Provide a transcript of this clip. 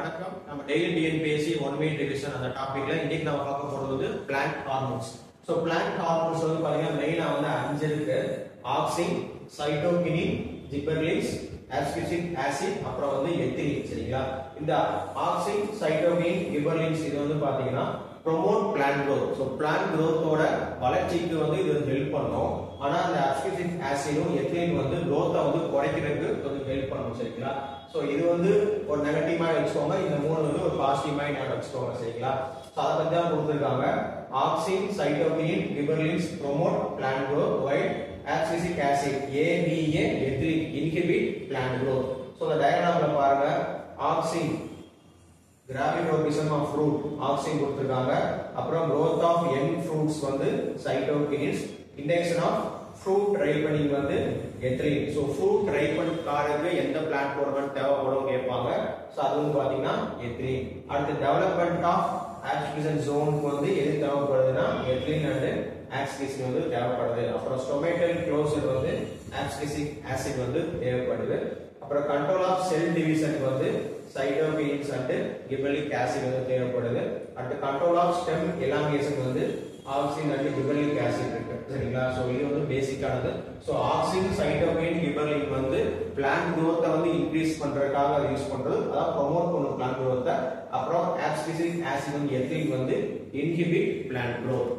வணக்கம். நம்ம daily TNPSC one minute revision அந்த டாபிக்ல இன்னைக்கு நம்ம பார்க்க போறது வந்து plant hormones. So plant hormones வந்து பாத்தீங்கன்னா மெயினா வந்து 5 இருக்கு. ஆக்சின், சைட்டோகினின், ஜிபெர்லின்ஸ், அஸ்கார்பிக் ஆசிட், அப்புறம் வந்து எத்திலீன். சரிங்களா? இந்த ஆக்சின், சைட்டோகினின், ஜிபெர்லின்ஸ் இது வந்து பாத்தீங்கன்னா promote plant growth. So plant growthோட வளர்ச்சிக்கு வந்து இது ஹெல்ப் பண்ணும். ஆனா அந்த அஸ்கார்பிக் ஆசிடும் எத்திலீன் வந்து growth வந்து குறைக்கிறதுக்கு கொஞ்சம் ஹெல்ப் பண்ணும். சரிங்களா? ஸோ இது வந்து ஒரு நெகட்டிவ் மாதிரி வச்சுக்கோங்க, இந்த மூணு வந்து ஒரு பாசிட்டிவ் மாதிரி ஞாபகம் வச்சுக்கோங்க. சரிங்களா? ஸோ அதை பத்தி தான் கொடுத்துருக்காங்க. Auxin, cytokinin, gibberellins promote plant growth while ascorbic acid ADA ethylene inhibit plant growth. So இந்த டயக்ராம்ல பாருங்க, auxin gravitropism of fruit auxin கொடுத்திருக்காங்க. அப்புறம் growth of young fruits வந்து cytokinins, induction of fruit ripening வந்து ethylene. சோ fruit ripen காரக்கு எந்த plant hormone தேவைப்படும் கேட்பாங்க. சோ அது வந்து பாத்தீங்கன்னா ethylene. அடுத்து development of abscission zone வந்து எது தேவைப்படுதுன்னா ethylene and ascorbic வந்து தேவைப்படுது. அப்புறம் stomatal closure வந்து ascorbic acid வந்து தேவைப்படுது. அப்புறம் கண்ட்ரோல் ஆஃப் செல் டிவிஷன் வந்து சைட்டோகினின்ஸ் அண்ட் கிபெர்லிக் ஆசிட் வந்து தேவைப்படுது. அடுத்து கண்ட்ரோல் ஆஃப் ஸ்டெம் எலாங்கேஷன் வந்து ஆக்சின் அண்ட் கிபெர்லிக் ஆசிட் இருக்கு. சரிங்களா? சோ இது வந்து பேசிக்கானது. சோ ஆக்சின், சைட்டோகினின், கிபெர்லிக் வந்து பிளான்ட் growth வந்து இன்க்ரீஸ் பண்றதுக்காக யூஸ் பண்றது, அதாவது ப்ரோமோட் பண்ணும் பிளான்ட் growth. அப்புறம் அஸ்கார்பிக் ஆசிட் வந்து எத்திலீன் வந்து இன்ஹிபிட் பிளான்ட் growth.